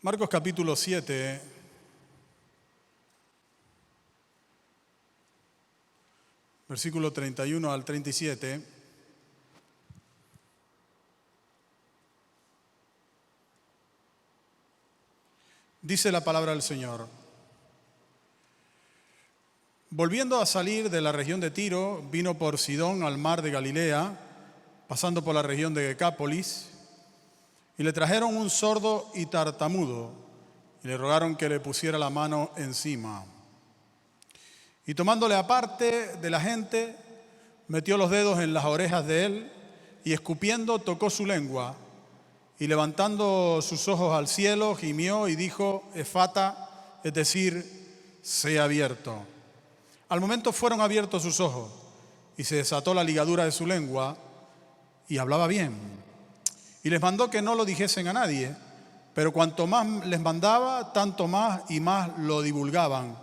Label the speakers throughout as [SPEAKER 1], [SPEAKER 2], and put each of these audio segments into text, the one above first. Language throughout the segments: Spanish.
[SPEAKER 1] Marcos capítulo 7, versículo 31 al 37. Dice la palabra del Señor. Volviendo a salir de la región de Tiro, vino por Sidón al mar de Galilea, pasando por la región de Decápolis, y le trajeron un sordo y tartamudo, y le rogaron que le pusiera la mano encima. Y tomándole aparte de la gente, metió los dedos en las orejas de él, y escupiendo tocó su lengua, y levantando sus ojos al cielo, gimió y dijo, Efata, es decir, sea abierto. Al momento fueron abiertos sus ojos, y se desató la ligadura de su lengua, y hablaba bien. Y les mandó que no lo dijesen a nadie, pero cuanto más les mandaba, tanto más y más lo divulgaban.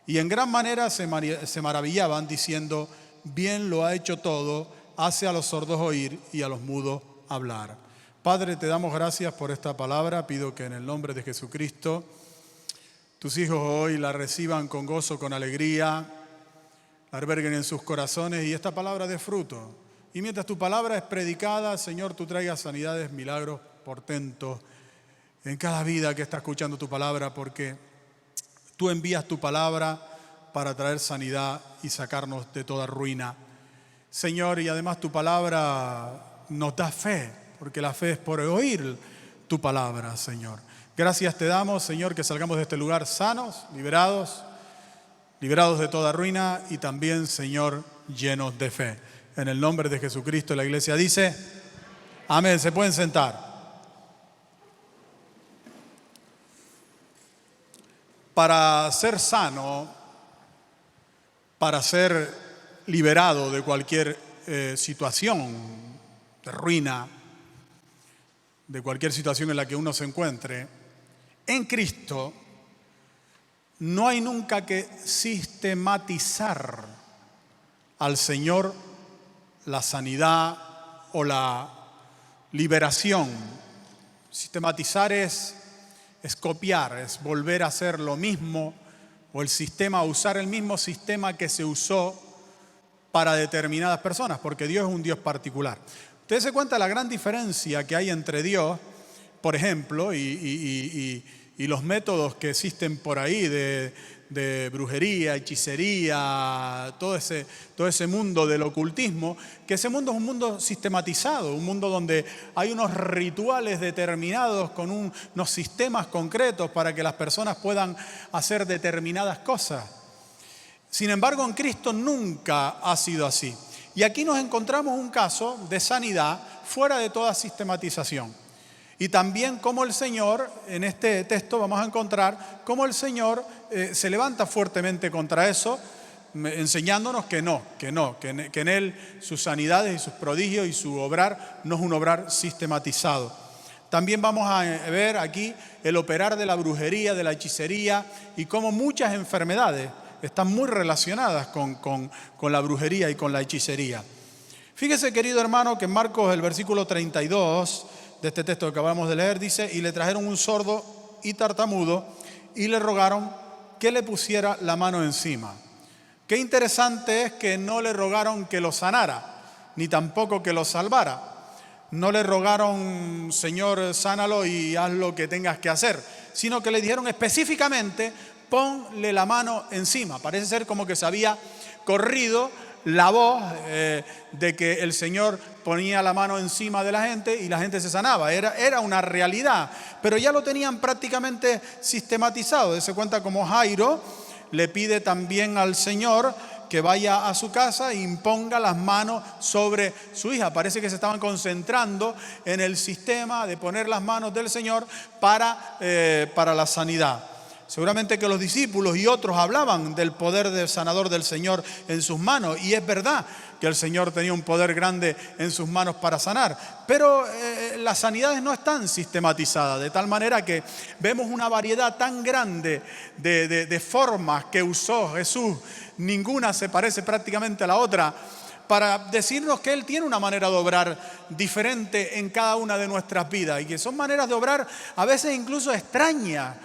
[SPEAKER 1] Y en gran manera se maravillaban, diciendo, bien lo ha hecho todo, hace a los sordos oír y a los mudos hablar. Padre, te damos gracias por esta palabra. Pido que en el nombre de Jesucristo, tus hijos hoy la reciban con gozo, con alegría, la alberguen en sus corazones y esta palabra dé fruto. Y mientras tu palabra es predicada, Señor, tú traigas sanidades, milagros, portentos en cada vida que está escuchando tu palabra, porque tú envías tu palabra para traer sanidad y sacarnos de toda ruina. Señor, y además tu palabra nos da fe, porque la fe es por oír tu palabra, Señor. Gracias te damos, Señor, que salgamos de este lugar sanos, liberados de toda ruina y también, Señor, llenos de fe. En el nombre de Jesucristo, la iglesia dice, amén. Se pueden sentar. Para ser sano, para ser liberado de cualquier situación de ruina, de cualquier situación en la que uno se encuentre, en Cristo no hay nunca que sistematizar al Señor la sanidad o la liberación. Sistematizar es copiar, es volver a hacer lo mismo o el sistema, usar el mismo sistema que se usó para determinadas personas, porque Dios es un Dios particular. Ustedes se cuenta la gran diferencia que hay entre Dios, por ejemplo, y los métodos que existen por ahí de brujería, hechicería, todo ese mundo del ocultismo, que ese mundo es un mundo sistematizado, un mundo donde hay unos rituales determinados con unos sistemas concretos para que las personas puedan hacer determinadas cosas. Sin embargo, en Cristo nunca ha sido así. Y aquí nos encontramos un caso de sanidad fuera de toda sistematización. Y también como el Señor, en este texto vamos a encontrar cómo el Señor se levanta fuertemente contra eso, enseñándonos que en Él sus sanidades y sus prodigios y su obrar no es un obrar sistematizado. También vamos a ver aquí el operar de la brujería, de la hechicería y cómo muchas enfermedades están muy relacionadas con la brujería y con la hechicería. Fíjese, querido hermano, que en Marcos, el versículo 32 de este texto que acabamos de leer, dice, y le trajeron un sordo y tartamudo y le rogaron que le pusiera la mano encima. Qué interesante es que no le rogaron que lo sanara, ni tampoco que lo salvara. No le rogaron, Señor, sánalo y haz lo que tengas que hacer, sino que le dijeron específicamente, ponle la mano encima. Parece ser como que se había corrido la voz de que el Señor ponía la mano encima de la gente y la gente se sanaba. Era una realidad, pero ya lo tenían prácticamente sistematizado. Dese cuenta como Jairo le pide también al Señor que vaya a su casa e imponga las manos sobre su hija. Parece que se estaban concentrando en el sistema de poner las manos del Señor para la sanidad. Seguramente que los discípulos y otros hablaban del poder del sanador del Señor en sus manos. Y es verdad que el Señor tenía un poder grande en sus manos para sanar. Pero las sanidades no están sistematizadas, de tal manera que vemos una variedad tan grande de formas que usó Jesús. Ninguna se parece prácticamente a la otra para decirnos que Él tiene una manera de obrar diferente en cada una de nuestras vidas y que son maneras de obrar a veces incluso extrañas.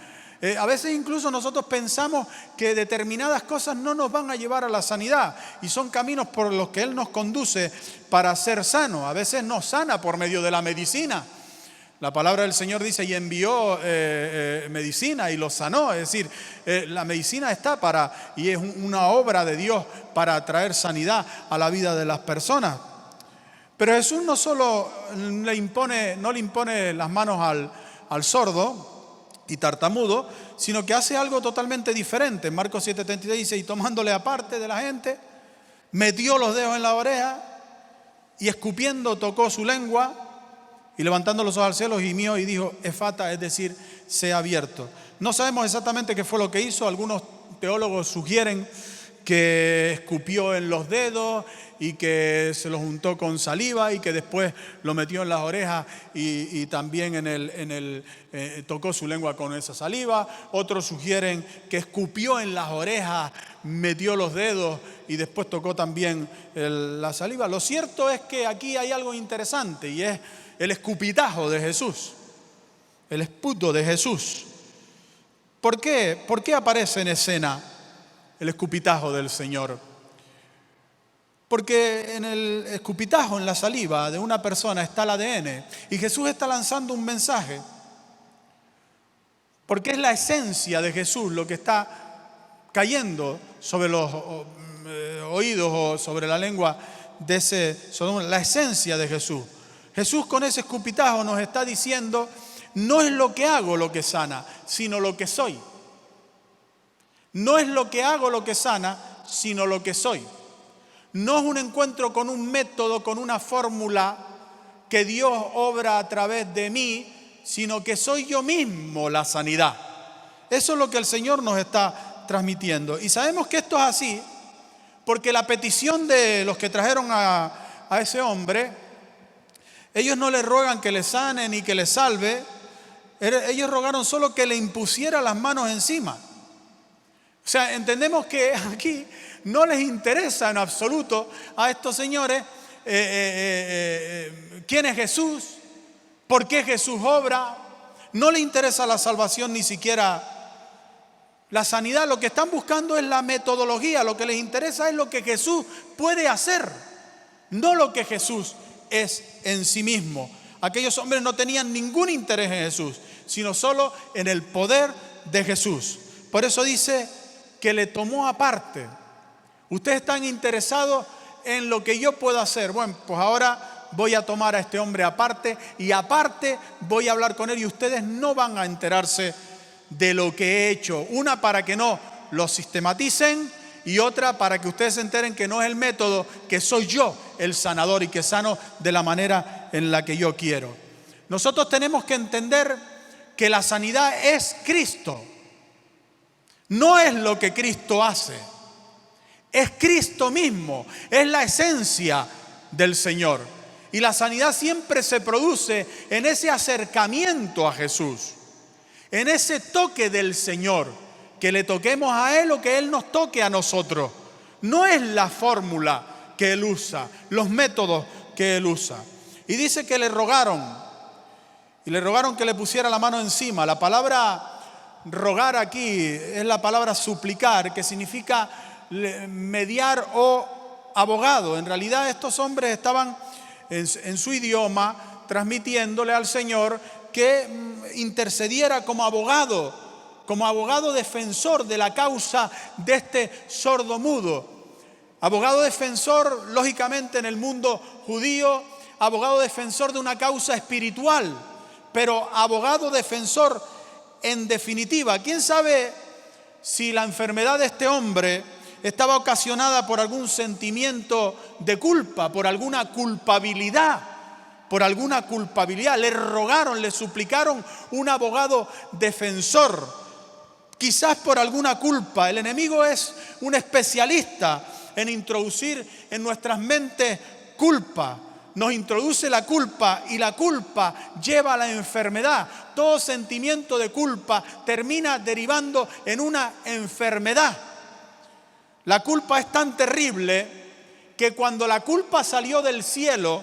[SPEAKER 1] A veces incluso nosotros pensamos que determinadas cosas no nos van a llevar a la sanidad y son caminos por los que Él nos conduce para ser sanos. A veces nos sana por medio de la medicina. La palabra del Señor dice y envió medicina y los sanó. Es decir, la medicina está y es una obra de Dios para traer sanidad a la vida de las personas. Pero Jesús no solo no le impone las manos al sordo y tartamudo, sino que hace algo totalmente diferente. En Marcos 7:33 dice, y tomándole aparte de la gente, metió los dedos en la oreja y escupiendo tocó su lengua y levantando los ojos al cielo gimió y dijo, efata, es decir, sea abierto. No sabemos exactamente qué fue lo que hizo. Algunos teólogos sugieren que escupió en los dedos y que se lo juntó con saliva y que después lo metió en las orejas y también tocó su lengua con esa saliva. Otros sugieren que escupió en las orejas, metió los dedos y después tocó también la saliva. Lo cierto es que aquí hay algo interesante y es el escupitajo de Jesús, el esputo de Jesús. ¿Por qué? ¿Por qué aparece en escena el escupitajo del Señor? Porque en el escupitajo, en la saliva de una persona está el ADN y Jesús está lanzando un mensaje. Porque es la esencia de Jesús lo que está cayendo sobre los oídos o sobre la lengua de la esencia de Jesús. Jesús con ese escupitajo nos está diciendo, no es lo que hago lo que sana, sino lo que soy. No es lo que hago lo que sana, sino lo que soy. No es un encuentro con un método, con una fórmula que Dios obra a través de mí, sino que soy yo mismo la sanidad. Eso es lo que el Señor nos está transmitiendo. Y sabemos que esto es así, porque la petición de los que trajeron a ese hombre, ellos no le rogan que le sane ni que le salve, ellos rogaron solo que le impusiera las manos encima. O sea, entendemos que aquí no les interesa en absoluto a estos señores quién es Jesús, por qué Jesús obra. No les interesa la salvación ni siquiera la sanidad. Lo que están buscando es la metodología. Lo que les interesa es lo que Jesús puede hacer, no lo que Jesús es en sí mismo. Aquellos hombres no tenían ningún interés en Jesús, sino solo en el poder de Jesús. Por eso dice que le tomó aparte. Ustedes están interesados en lo que yo puedo hacer. Bueno, pues ahora voy a tomar a este hombre aparte y aparte voy a hablar con él y ustedes no van a enterarse de lo que he hecho. Una, para que no lo sistematicen, y otra para que ustedes se enteren que no es el método, que soy yo el sanador y que sano de la manera en la que yo quiero. Nosotros tenemos que entender que la sanidad es Cristo. No es lo que Cristo hace. Es Cristo mismo. Es la esencia del Señor. Y la sanidad siempre se produce en ese acercamiento a Jesús. En ese toque del Señor. Que le toquemos a Él o que Él nos toque a nosotros. No es la fórmula que Él usa, los métodos que Él usa. Y dice que le rogaron. Y le rogaron que le pusiera la mano encima. La palabra rogar aquí es la palabra suplicar, que significa mediar o abogado. En realidad estos hombres estaban en su idioma transmitiéndole al Señor que intercediera como abogado defensor de la causa de este sordo mudo. Abogado defensor, lógicamente, en el mundo judío, abogado defensor de una causa espiritual, pero abogado defensor en definitiva. ¿Quién sabe si la enfermedad de este hombre estaba ocasionada por algún sentimiento de culpa, por alguna culpabilidad? Le rogaron, le suplicaron un abogado defensor. Quizás por alguna culpa. El enemigo es un especialista en introducir en nuestras mentes culpa. Nos introduce la culpa y la culpa lleva a la enfermedad. Todo sentimiento de culpa termina derivando en una enfermedad. La culpa es tan terrible que cuando la culpa salió del cielo,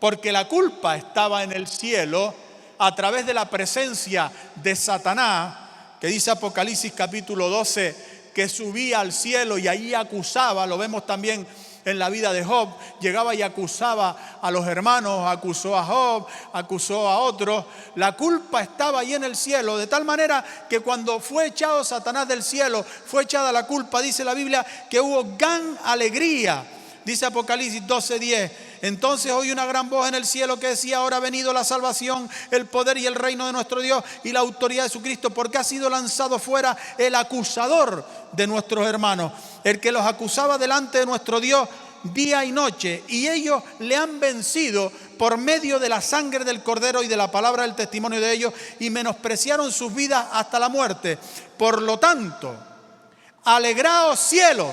[SPEAKER 1] porque la culpa estaba en el cielo, a través de la presencia de Satanás, que dice Apocalipsis capítulo 12, que subía al cielo y ahí acusaba, lo vemos también en la vida de Job, llegaba y acusaba a los hermanos, acusó a Job, acusó a otros. La culpa estaba ahí en el cielo, de tal manera que cuando fue echado Satanás del cielo, fue echada la culpa, dice la Biblia, que hubo gran alegría. Dice Apocalipsis 12:10, entonces oí una gran voz en el cielo que decía, ahora ha venido la salvación, el poder y el reino de nuestro Dios y la autoridad de su Cristo, porque ha sido lanzado fuera el acusador de nuestros hermanos, el que los acusaba delante de nuestro Dios día y noche, y ellos le han vencido por medio de la sangre del Cordero y de la palabra del testimonio de ellos, y menospreciaron sus vidas hasta la muerte. Por lo tanto, alegraos cielos,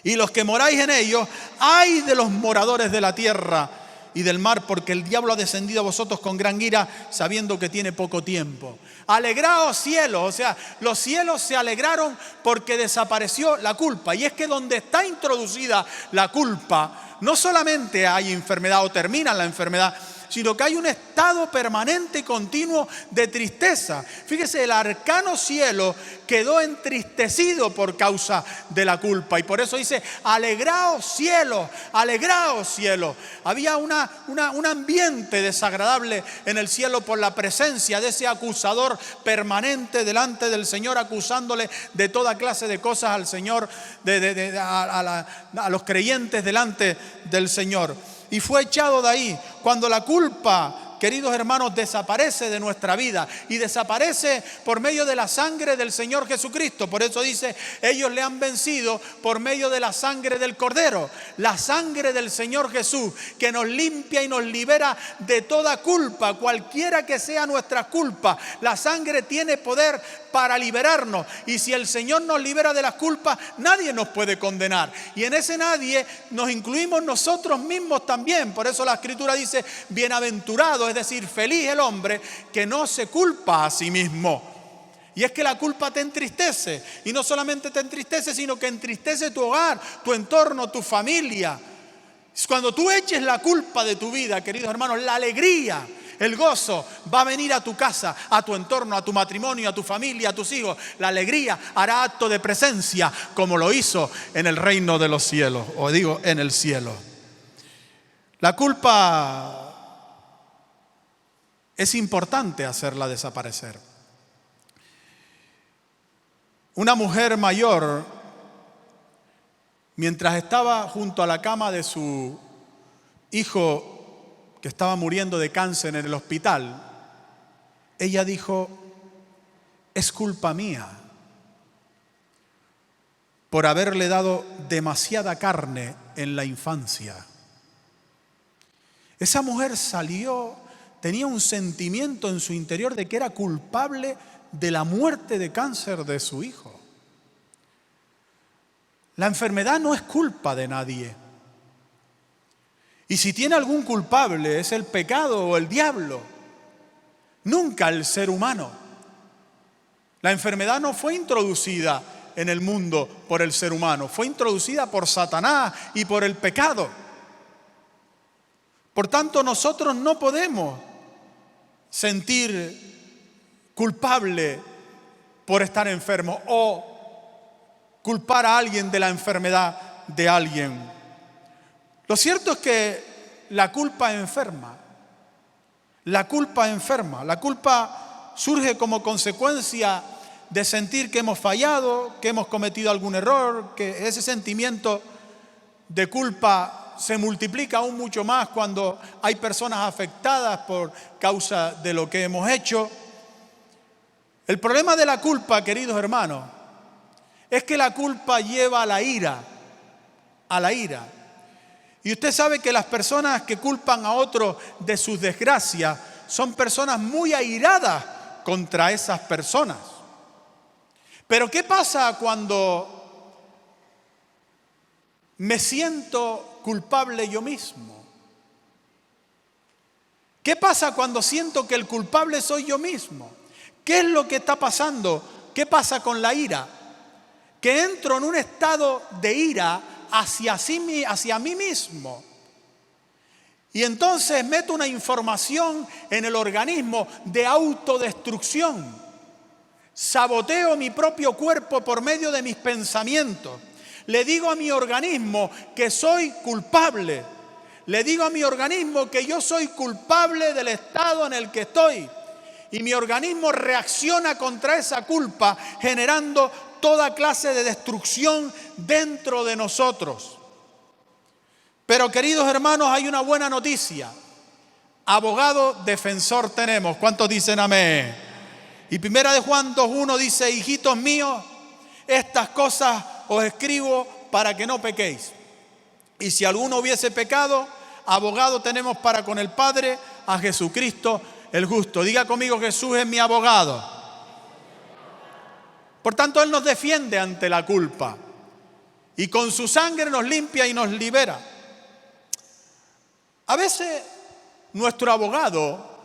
[SPEAKER 1] y los que moráis en ellos, ay de los moradores de la tierra y del mar, porque el diablo ha descendido a vosotros con gran ira, sabiendo que tiene poco tiempo. Alegraos cielos, o sea, los cielos se alegraron porque desapareció la culpa. Y es que donde está introducida la culpa, no solamente hay enfermedad o termina la enfermedad, sino que hay un estado permanente y continuo de tristeza. Fíjese, el arcano cielo quedó entristecido por causa de la culpa. Y por eso dice, alegraos cielos, alegraos cielos. Había un ambiente desagradable en el cielo por la presencia de ese acusador permanente delante del Señor, acusándole de toda clase de cosas al Señor, a los creyentes delante del Señor. Y fue echado de ahí. Cuando la culpa, queridos hermanos, desaparece de nuestra vida y desaparece por medio de la sangre del Señor Jesucristo. Por eso dice, ellos le han vencido por medio de la sangre del Cordero. La sangre del Señor Jesús, que nos limpia y nos libera de toda culpa, cualquiera que sea nuestra culpa. La sangre tiene poder para liberarnos. Y si el Señor nos libera de las culpas, nadie nos puede condenar. Y en ese nadie nos incluimos nosotros mismos también. Por eso la Escritura dice, bienaventurado, es decir, feliz el hombre que no se culpa a sí mismo. Y es que la culpa te entristece. Y no solamente te entristece, sino que entristece tu hogar, tu entorno, tu familia. Cuando tú eches la culpa de tu vida, queridos hermanos, la alegría, el gozo va a venir a tu casa, a tu entorno, a tu matrimonio, a tu familia, a tus hijos. La alegría hará acto de presencia como lo hizo en el reino de los cielos, o digo, en el cielo. La culpa es importante hacerla desaparecer. Una mujer mayor, mientras estaba junto a la cama de su hijo que estaba muriendo de cáncer en el hospital, ella dijo, es culpa mía por haberle dado demasiada carne en la infancia. Esa mujer salió, tenía un sentimiento en su interior de que era culpable de la muerte de cáncer de su hijo. La enfermedad no es culpa de nadie. Y si tiene algún culpable, es el pecado o el diablo, nunca el ser humano. La enfermedad no fue introducida en el mundo por el ser humano, fue introducida por Satanás y por el pecado. Por tanto, nosotros no podemos sentir culpable por estar enfermo o culpar a alguien de la enfermedad de alguien. Lo cierto es que la culpa enferma. La culpa enferma. La culpa surge como consecuencia de sentir que hemos fallado, que hemos cometido algún error, que ese sentimiento de culpa se multiplica aún mucho más cuando hay personas afectadas por causa de lo que hemos hecho. El problema de la culpa, queridos hermanos, es que la culpa lleva a la ira, a la ira. Y usted sabe que las personas que culpan a otros de sus desgracias son personas muy airadas contra esas personas. Pero ¿qué pasa cuando me siento culpable yo mismo? ¿Qué pasa cuando siento que el culpable soy yo mismo? ¿Qué es lo que está pasando? ¿Qué pasa con la ira? Que entro en un estado de ira hacia mí mismo. Y entonces meto una información en el organismo de autodestrucción. Saboteo mi propio cuerpo por medio de mis pensamientos. Le digo a mi organismo que soy culpable. Le digo a mi organismo que yo soy culpable del estado en el que estoy. Y mi organismo reacciona contra esa culpa, generando toda clase de destrucción dentro de nosotros. Pero, queridos hermanos, hay una buena noticia. Abogado defensor tenemos. ¿Cuántos dicen amén? Y 1 de Juan 2:1 dice: hijitos míos, estas cosas os escribo para que no pequéis. Y si alguno hubiese pecado, abogado tenemos para con el Padre, a Jesucristo el justo. Diga conmigo: Jesús es mi abogado. Por tanto, Él nos defiende ante la culpa. Y con su sangre nos limpia y nos libera. A veces nuestro abogado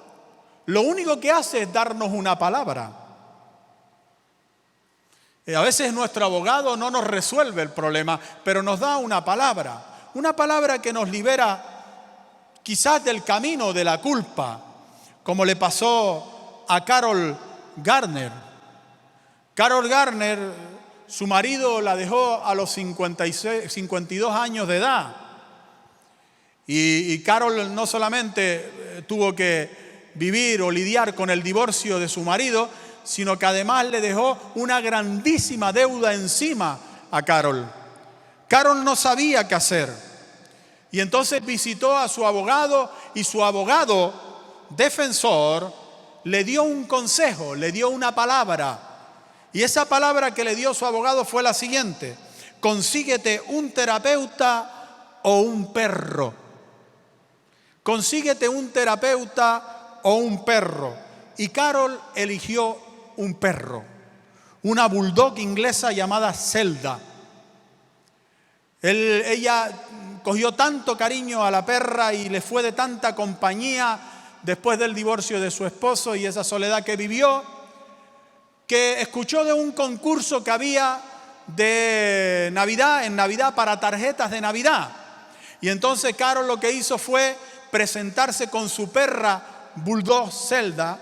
[SPEAKER 1] lo único que hace es darnos una palabra. A veces nuestro abogado no nos resuelve el problema, pero nos da una palabra que nos libera quizás del camino de la culpa, como le pasó a Carol Garner. Carol Garner, su marido la dejó a los 52 años de edad. Y Carol no solamente tuvo que vivir o lidiar con el divorcio de su marido, sino que además le dejó una grandísima deuda encima a Carol. Carol no sabía qué hacer. Y entonces visitó a su abogado, y su abogado defensor le dio un consejo, le dio una palabra. Y esa palabra que le dio su abogado fue la siguiente: consíguete un terapeuta o un perro. Consíguete un terapeuta o un perro. Y Carol eligió un perro, una bulldog inglesa llamada Zelda. Ella cogió tanto cariño a la perra y le fue de tanta compañía después del divorcio de su esposo y esa soledad que vivió, que escuchó de un concurso que había de Navidad, en Navidad, para tarjetas de Navidad. Y entonces Carol lo que hizo fue presentarse con su perra bulldog Zelda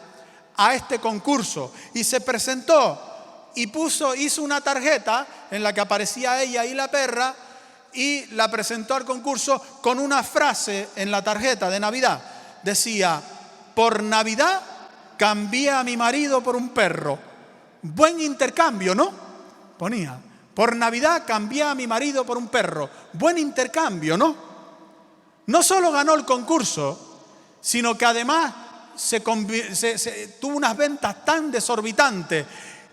[SPEAKER 1] a este concurso, y se presentó y hizo una tarjeta en la que aparecía ella y la perra, y la presentó al concurso con una frase en la tarjeta de Navidad. Decía: por Navidad cambié a mi marido por un perro. Buen intercambio, ¿no? Ponía: por Navidad cambié a mi marido por un perro. Buen intercambio, ¿no? No solo ganó el concurso, sino que además tuvo unas ventas tan desorbitantes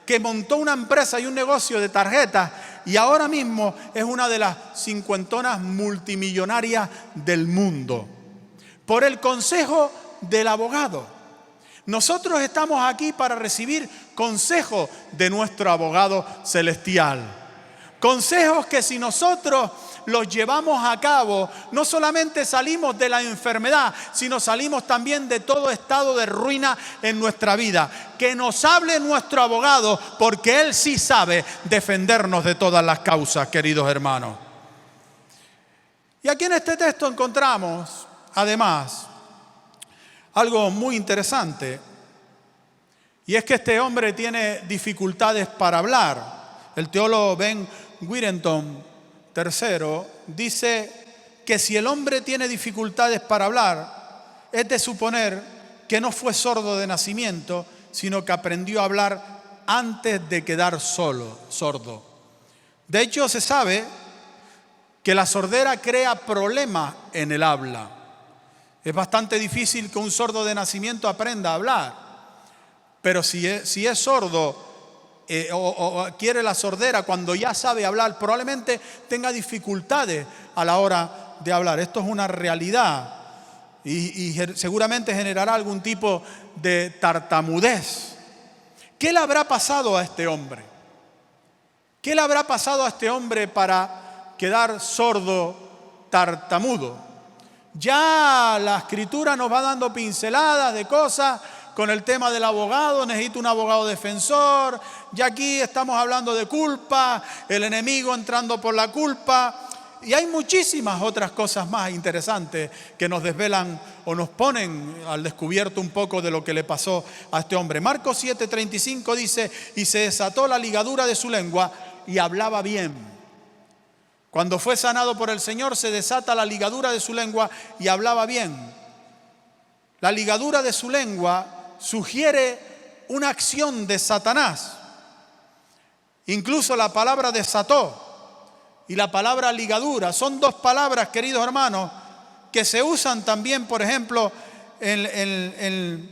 [SPEAKER 1] que montó una empresa y un negocio de tarjetas, y ahora mismo es una de las 50 multimillonarias del mundo. Por el consejo del abogado. Nosotros estamos aquí para recibir consejos de nuestro abogado celestial. Consejos que, si nosotros los llevamos a cabo, no solamente salimos de la enfermedad, sino salimos también de todo estado de ruina en nuestra vida. Que nos hable nuestro abogado, porque él sí sabe defendernos de todas las causas, queridos hermanos. Y aquí en este texto encontramos, además, algo muy interesante, y es que este hombre tiene dificultades para hablar. El teólogo Ben Witherington III dice que si el hombre tiene dificultades para hablar, es de suponer que no fue sordo de nacimiento, sino que aprendió a hablar antes de quedar sordo. De hecho, se sabe que la sordera crea problemas en el habla. Es bastante difícil que un sordo de nacimiento aprenda a hablar, pero si es sordo o quiere la sordera cuando ya sabe hablar, probablemente tenga dificultades a la hora de hablar. Esto es una realidad y seguramente generará algún tipo de tartamudez. ¿Qué le habrá pasado a este hombre? ¿Qué le habrá pasado a este hombre para quedar sordo, tartamudo? Ya la Escritura nos va dando pinceladas de cosas con el tema del abogado. Necesito un abogado defensor. Ya aquí estamos hablando de culpa, el enemigo entrando por la culpa. Y hay muchísimas otras cosas más interesantes que nos desvelan o nos ponen al descubierto un poco de lo que le pasó a este hombre. Marcos 7:35 dice: y se desató la ligadura de su lengua y hablaba bien. Cuando fue sanado por el Señor, se desata la ligadura de su lengua y hablaba bien. La ligadura de su lengua sugiere una acción de Satanás. Incluso la palabra desató y la palabra ligadura son dos palabras, queridos hermanos, que se usan también, por ejemplo, en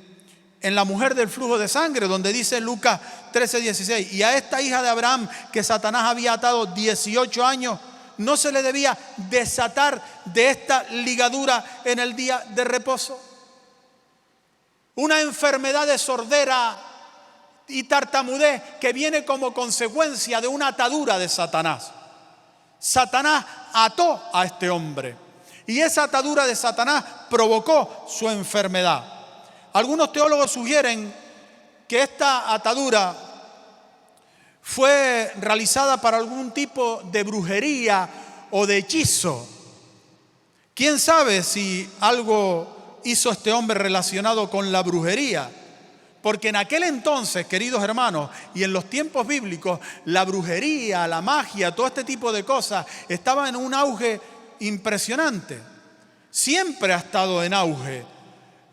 [SPEAKER 1] la mujer del flujo de sangre, donde dice Lucas 13:16: y a esta hija de Abraham que Satanás había atado 18 años, ¿no se le debía desatar de esta ligadura en el día de reposo? Una enfermedad de sordera y tartamudez que viene como consecuencia de una atadura de Satanás. Satanás ató a este hombre y esa atadura de Satanás provocó su enfermedad. Algunos teólogos sugieren que esta atadura fue realizada para algún tipo de brujería o de hechizo. ¿Quién sabe si algo hizo este hombre relacionado con la brujería? Porque en aquel entonces, queridos hermanos, y en los tiempos bíblicos, la brujería, la magia, todo este tipo de cosas estaba en un auge impresionante. Siempre ha estado en auge.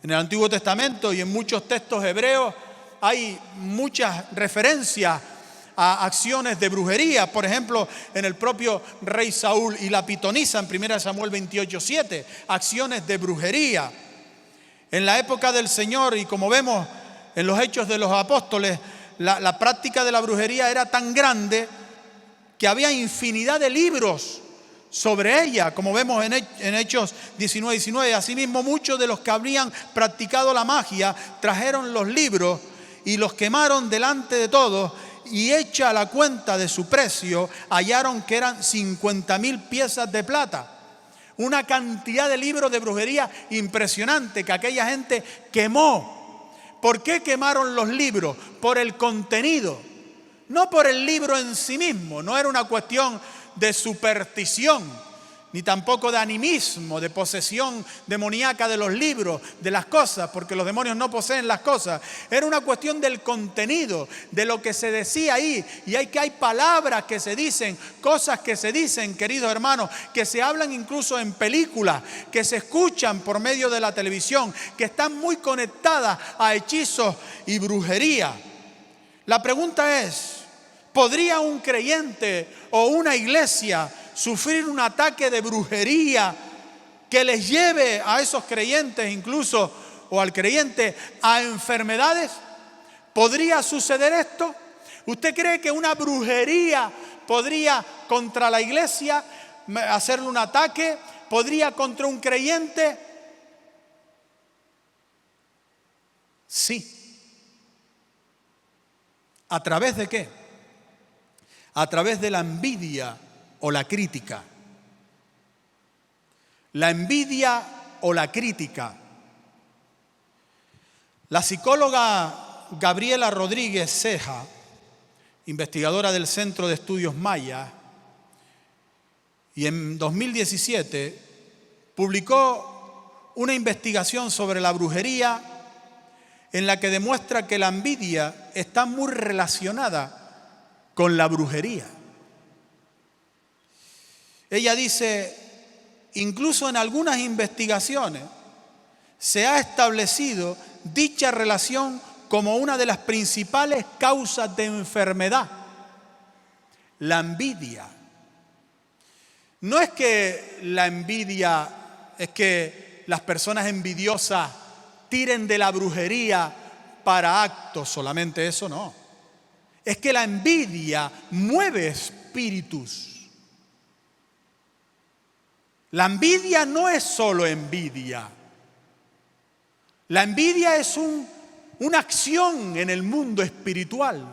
[SPEAKER 1] En el Antiguo Testamento y en muchos textos hebreos hay muchas referencias a acciones de brujería. Por ejemplo, en el propio rey Saúl y la pitonisa, en 1 Samuel 28:7, acciones de brujería. En la época del Señor, y como vemos en los Hechos de los Apóstoles, la práctica de la brujería era tan grande que había infinidad de libros sobre ella, como vemos en Hechos 19:19. Asimismo, muchos de los que habrían practicado la magia trajeron los libros y los quemaron delante de todos, y hecha la cuenta de su precio, hallaron que eran 50,000 piezas de plata. Una cantidad de libros de brujería impresionante que aquella gente quemó. ¿Por qué quemaron los libros? Por el contenido, no por el libro en sí mismo. No era una cuestión de superstición, ni tampoco de animismo, de posesión demoníaca de los libros, de las cosas, porque los demonios no poseen las cosas. Era una cuestión del contenido, de lo que se decía ahí. Y hay palabras que se dicen, cosas que se dicen, queridos hermanos, que se hablan incluso en películas, que se escuchan por medio de la televisión, que están muy conectadas a hechizos y brujería. La pregunta es: ¿podría un creyente o una iglesia sufrir un ataque de brujería que les lleve a esos creyentes incluso, o al creyente, a enfermedades? ¿Podría suceder esto? ¿Usted cree que una brujería podría contra la iglesia hacerle un ataque? ¿Podría contra un creyente? Sí. ¿A través de qué? A través de la envidia o la crítica. La envidia o la crítica. La psicóloga Gabriela Rodríguez Ceja, investigadora del Centro de Estudios Maya, y en 2017 publicó una investigación sobre la brujería en la que demuestra que la envidia está muy relacionada con la brujería. Ella dice: incluso en algunas investigaciones se ha establecido dicha relación como una de las principales causas de enfermedad. La envidia. No es que la envidia, es que las personas envidiosas tiren de la brujería para actos, solamente eso no. Es que la envidia mueve espíritus. La envidia no es solo envidia. La envidia es una acción en el mundo espiritual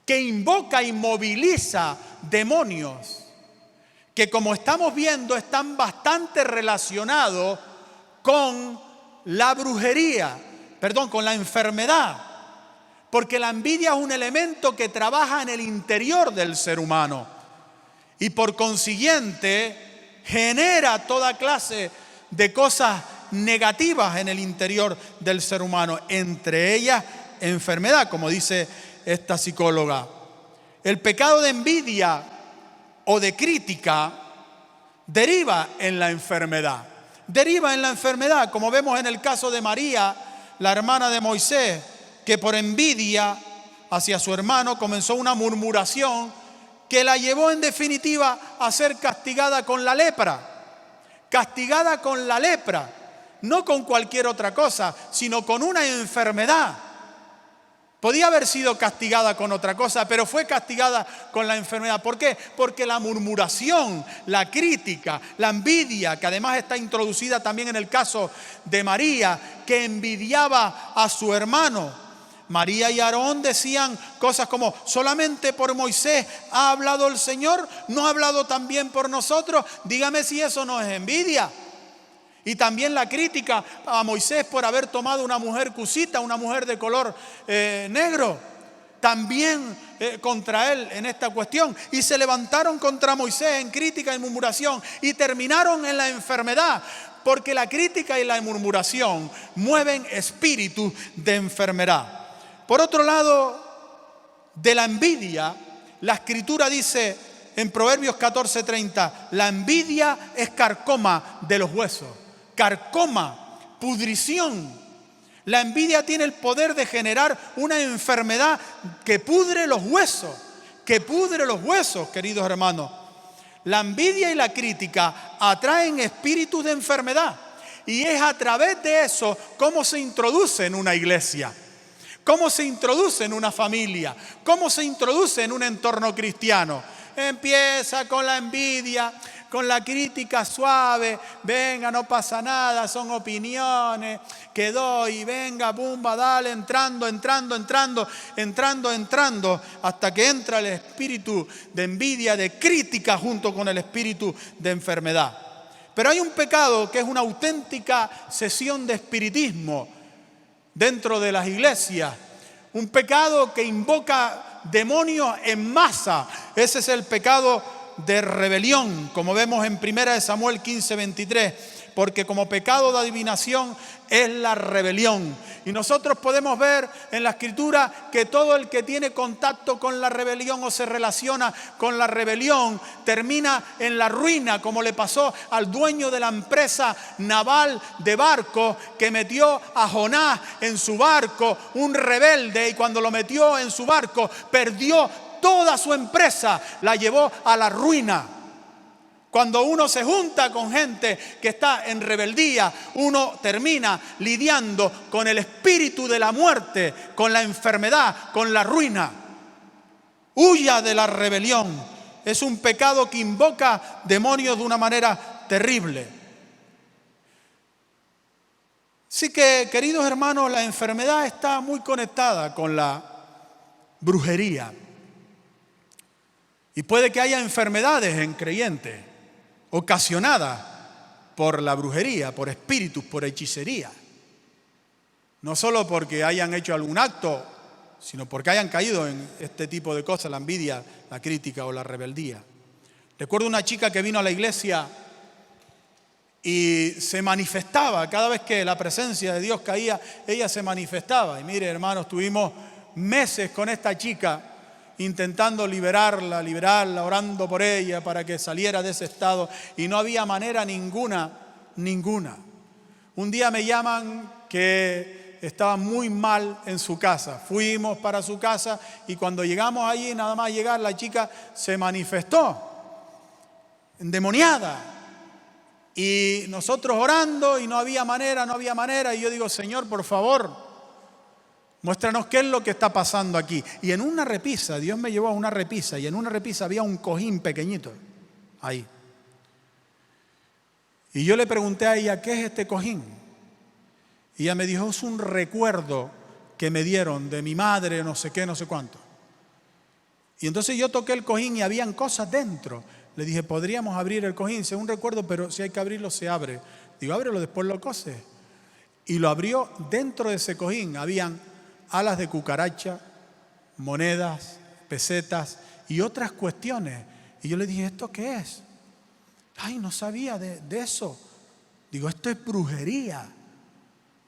[SPEAKER 1] que invoca y moviliza demonios que, como estamos viendo, están bastante relacionados con la brujería, con la enfermedad, porque la envidia es un elemento que trabaja en el interior del ser humano. y por consiguiente genera toda clase de cosas negativas en el interior del ser humano, entre ellas enfermedad, como dice esta psicóloga. El pecado de envidia o de crítica deriva en la enfermedad. Deriva en la enfermedad, como vemos en el caso de María, la hermana de Moisés, que por envidia hacia su hermano comenzó una murmuración que la llevó en definitiva a ser castigada con la lepra. Castigada con la lepra, no con cualquier otra cosa, sino con una enfermedad. Podía haber sido castigada con otra cosa, pero fue castigada con la enfermedad. ¿Por qué? Porque la murmuración, la crítica, la envidia, que además está introducida también en el caso de María, que envidiaba a su hermano. María y Aarón decían cosas como: solamente por Moisés ha hablado el Señor, ¿no ha hablado también por nosotros? Dígame si eso no es envidia. Y también la crítica a Moisés por haber tomado una mujer cusita, una mujer de color negro, también contra él en esta cuestión. Y se levantaron contra Moisés en crítica y murmuración y terminaron en la enfermedad, porque la crítica y la murmuración mueven espíritus de enfermedad. Por otro lado, de la envidia, la Escritura dice en Proverbios 14:30, la envidia es carcoma de los huesos. Carcoma, pudrición. La envidia tiene el poder de generar una enfermedad que pudre los huesos, queridos hermanos. La envidia y la crítica atraen espíritus de enfermedad, y es a través de eso cómo se introduce en una iglesia, cómo se introduce en una familia, cómo se introduce en un entorno cristiano. Empieza con la envidia, con la crítica suave: venga, no pasa nada, son opiniones que doy, venga, bumba, dale, entrando, hasta que entra el espíritu de envidia, de crítica, junto con el espíritu de enfermedad. Pero hay un pecado que es una auténtica sesión de espiritismo dentro de las iglesias, un pecado que invoca demonios en masa. Ese es el pecado de rebelión, como vemos en 1 Samuel 15:23, porque como pecado de adivinación es la rebelión. Y nosotros podemos ver en la Escritura que todo el que tiene contacto con la rebelión o se relaciona con la rebelión termina en la ruina, como le pasó al dueño de la empresa naval de barcos, que metió a Jonás en su barco, un rebelde, y cuando lo metió en su barco perdió toda su empresa, la llevó a la ruina. Cuando uno se junta con gente que está en rebeldía, uno termina lidiando con el espíritu de la muerte, con la enfermedad, con la ruina. Huya de la rebelión. Es un pecado que invoca demonios de una manera terrible. Así que, queridos hermanos, la enfermedad está muy conectada con la brujería. Y puede que haya enfermedades en creyentes ocasionadas por la brujería, por espíritus, por hechicería. No solo porque hayan hecho algún acto, sino porque hayan caído en este tipo de cosas: la envidia, la crítica o la rebeldía. Recuerdo una chica que vino a la iglesia y se manifestaba, cada vez que la presencia de Dios caía, ella se manifestaba. Y mire, hermanos, tuvimos meses con esta chica intentando liberarla, orando por ella para que saliera de ese estado, y no había manera ninguna. Un día me llaman que estaba muy mal en su casa. Fuimos para su casa y cuando llegamos allí, nada más llegar, la chica se manifestó endemoniada. Y nosotros orando y no había manera. Y yo digo: Señor, por favor, muéstranos qué es lo que está pasando aquí. Y en una repisa, Dios me llevó a una repisa, y en una repisa había un cojín pequeñito ahí. Y yo le pregunté a ella: ¿qué es este cojín? Y ella me dijo: es un recuerdo que me dieron de mi madre, no sé qué, no sé cuánto. Y entonces yo toqué el cojín y habían cosas dentro. Le dije: ¿podríamos abrir el cojín? Dice: un recuerdo, pero si hay que abrirlo, se abre. Digo: ábrelo, después lo cose. Y lo abrió. Dentro de ese cojín habían alas de cucaracha, monedas, pesetas y otras cuestiones. Y yo le dije, ¿esto qué es? Ay, no sabía de eso. Digo, esto es brujería.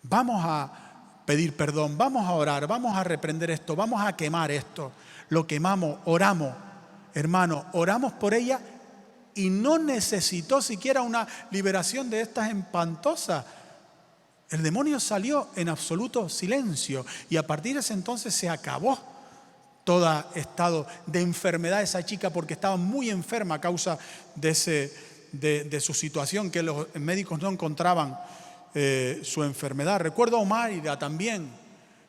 [SPEAKER 1] Vamos a pedir perdón, vamos a orar, vamos a reprender esto, vamos a quemar esto. Lo quemamos, oramos. Hermano, oramos por ella y no necesitó siquiera una liberación de estas espantosas. El demonio salió en absoluto silencio y a partir de ese entonces se acabó todo estado de enfermedad de esa chica, porque estaba muy enferma a causa de su situación, que los médicos no encontraban su enfermedad. Recuerdo a Omaira también,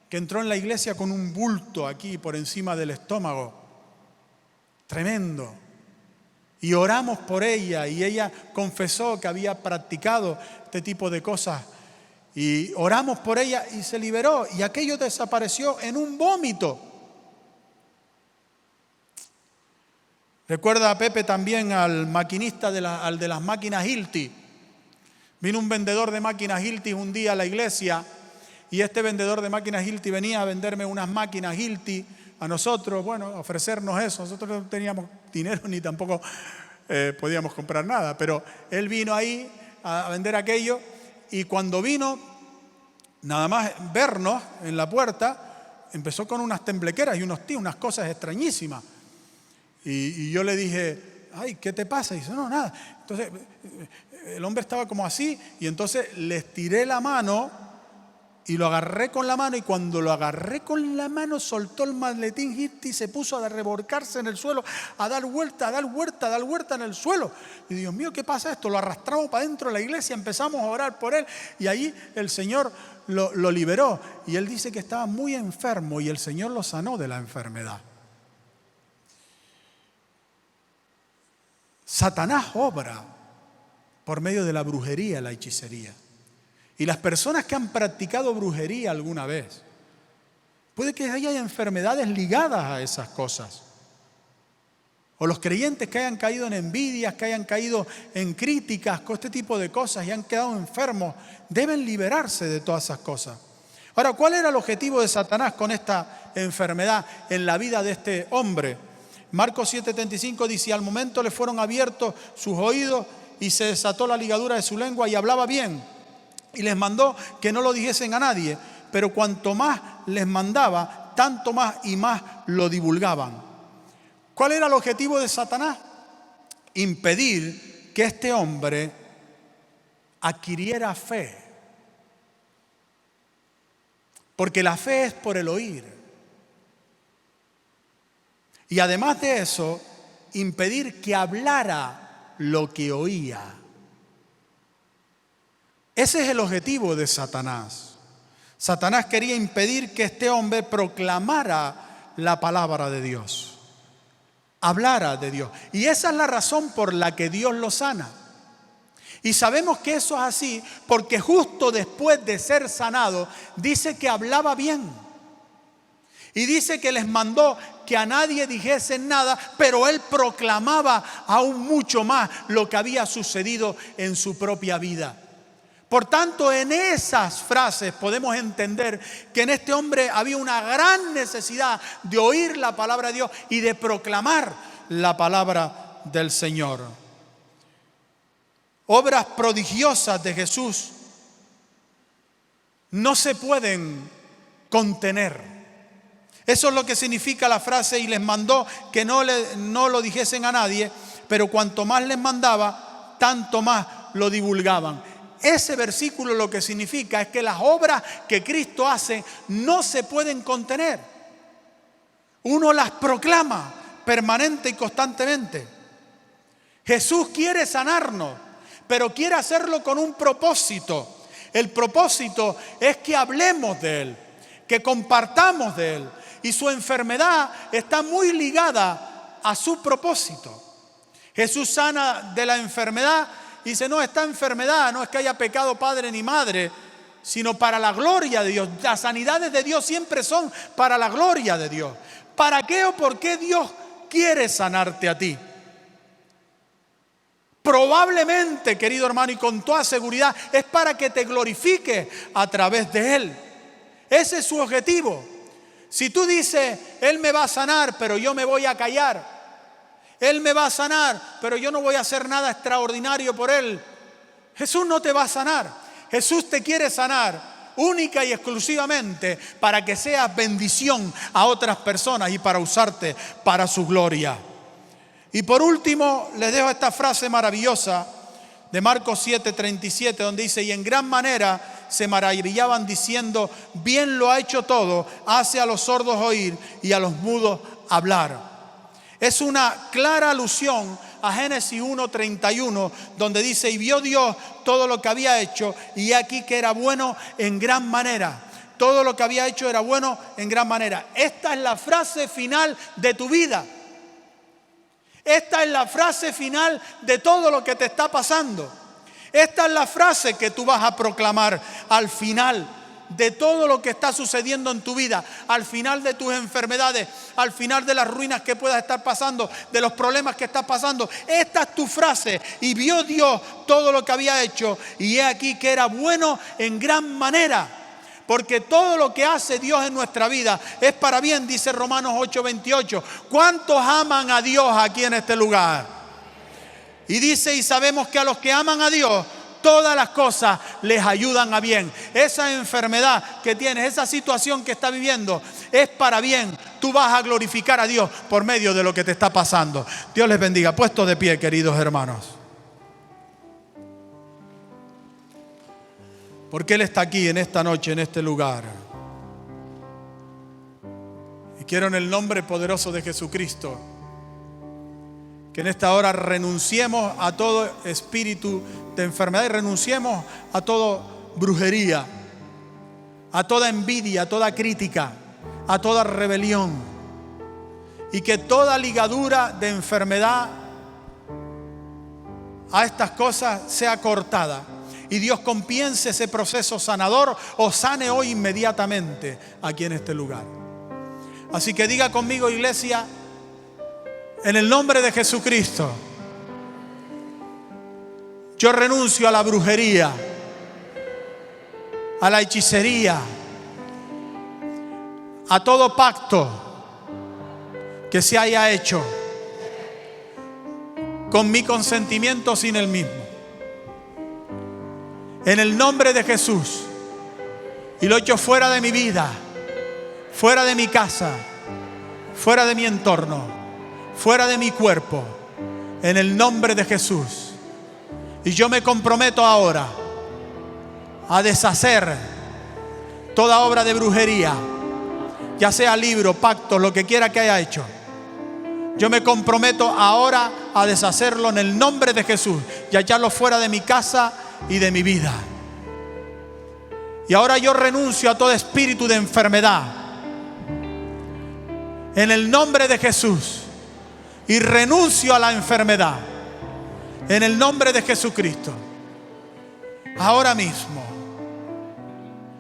[SPEAKER 1] que entró en la iglesia con un bulto aquí por encima del estómago, tremendo. Y oramos por ella y ella confesó que había practicado este tipo de cosas. Y oramos por ella y se liberó. Y aquello desapareció en un vómito. Recuerda a Pepe también al maquinista al de las máquinas Hilti. Vino un vendedor de máquinas Hilti un día a la iglesia. Y este vendedor de máquinas Hilti venía a venderme unas máquinas Hilti a nosotros, bueno, a ofrecernos eso. Nosotros no teníamos dinero ni tampoco podíamos comprar nada. Pero él vino ahí a vender aquello. Y cuando vino, nada más vernos en la puerta, empezó con unas temblequeras y unas cosas extrañísimas. Y yo le dije, ay, ¿qué te pasa? Y dice, no, nada. Entonces, el hombre estaba como así, y entonces le estiré la mano y lo agarré con la mano, y cuando lo agarré con la mano, soltó el maletín y se puso a revolcarse en el suelo, a dar vuelta, a dar vuelta, a dar vuelta en el suelo. Y Dios mío, ¿qué pasa esto? Lo arrastramos para dentro de la iglesia, empezamos a orar por él, y ahí el Señor lo liberó. Y él dice que estaba muy enfermo, y el Señor lo sanó de la enfermedad. Satanás obra por medio de la brujería, la hechicería. Y las personas que han practicado brujería alguna vez, puede que haya enfermedades ligadas a esas cosas. O los creyentes que hayan caído en envidias, que hayan caído en críticas, con este tipo de cosas y han quedado enfermos, deben liberarse de todas esas cosas. Ahora, ¿cuál era el objetivo de Satanás con esta enfermedad en la vida de este hombre? Marcos 7:35 dice, al momento le fueron abiertos sus oídos y se desató la ligadura de su lengua y hablaba bien. Y les mandó que no lo dijesen a nadie, pero cuanto más les mandaba, tanto más y más lo divulgaban. ¿Cuál era el objetivo de Satanás? Impedir que este hombre adquiriera fe. Porque la fe es por el oír. Y además de eso, impedir que hablara lo que oía. Ese es el objetivo de Satanás. Satanás quería impedir que este hombre proclamara la palabra de Dios, hablara de Dios. Y esa es la razón por la que Dios lo sana. Y sabemos que eso es así porque justo después de ser sanado, dice que hablaba bien. Y dice que les mandó que a nadie dijesen nada, pero él proclamaba aún mucho más lo que había sucedido en su propia vida. Por tanto, en esas frases podemos entender que en este hombre había una gran necesidad de oír la palabra de Dios y de proclamar la palabra del Señor. Obras prodigiosas de Jesús no se pueden contener. Eso es lo que significa la frase y les mandó que no lo dijesen a nadie, pero cuanto más les mandaba, tanto más lo divulgaban. Ese versículo lo que significa es que las obras que Cristo hace no se pueden contener. Uno las proclama permanente y constantemente. Jesús quiere sanarnos, pero quiere hacerlo con un propósito. El propósito es que hablemos de Él, que compartamos de Él. Y su enfermedad está muy ligada a su propósito. Jesús sana de la enfermedad y dice, no, esta enfermedad no es que haya pecado padre ni madre, sino para la gloria de Dios. Las sanidades de Dios siempre son para la gloria de Dios. ¿Para qué o por qué Dios quiere sanarte a ti? Probablemente, querido hermano, y con toda seguridad, es para que te glorifique a través de Él. Ese es su objetivo. Si tú dices, Él me va a sanar, pero yo me voy a callar, Él me va a sanar, pero yo no voy a hacer nada extraordinario por Él. Jesús no te va a sanar. Jesús te quiere sanar única y exclusivamente para que seas bendición a otras personas y para usarte para su gloria. Y por último, les dejo esta frase maravillosa de Marcos 7:37, donde dice: y en gran manera se maravillaban diciendo, bien lo ha hecho todo, hace a los sordos oír y a los mudos hablar. Es una clara alusión a Génesis 1:31, donde dice: y vio Dios todo lo que había hecho, y aquí que era bueno en gran manera. Todo lo que había hecho era bueno en gran manera. Esta es la frase final de tu vida. Esta es la frase final de todo lo que te está pasando. Esta es la frase que tú vas a proclamar al final de todo lo que está sucediendo en tu vida, al final de tus enfermedades, al final de las ruinas que puedas estar pasando, de los problemas que estás pasando. Esta es tu frase: y vio Dios todo lo que había hecho, y he aquí que era bueno en gran manera. Porque todo lo que hace Dios en nuestra vida es para bien, dice Romanos 8:28. ¿Cuántos aman a Dios aquí en este lugar? Y dice: y sabemos que a los que aman a Dios, todas las cosas les ayudan a bien. Esa enfermedad que tienes, esa situación que estás viviendo, es para bien. Tú vas a glorificar a Dios por medio de lo que te está pasando. Dios les bendiga. Puestos de pie, queridos hermanos. Porque Él está aquí en esta noche, en este lugar. Y quiero, en el nombre poderoso de Jesucristo, que en esta hora renunciemos a todo espíritu de enfermedad y renunciemos a toda brujería, a toda envidia, a toda crítica, a toda rebelión. Y que toda ligadura de enfermedad a estas cosas sea cortada. Y Dios comience ese proceso sanador o sane hoy inmediatamente aquí en este lugar. Así que diga conmigo, iglesia: en el nombre de Jesucristo, yo renuncio a la brujería, a la hechicería, a todo pacto que se haya hecho con mi consentimiento o sin el mismo. En el nombre de Jesús, y lo echo fuera de mi vida, fuera de mi casa, fuera de mi entorno, fuera de mi cuerpo, en el nombre de Jesús. Y yo me comprometo ahora a deshacer toda obra de brujería, ya sea libro, pacto, lo que quiera que haya hecho. Yo me comprometo ahora a deshacerlo en el nombre de Jesús y a echarlo fuera de mi casa y de mi vida. Y ahora yo renuncio a todo espíritu de enfermedad en el nombre de Jesús, y renuncio a la enfermedad en el nombre de Jesucristo. Ahora mismo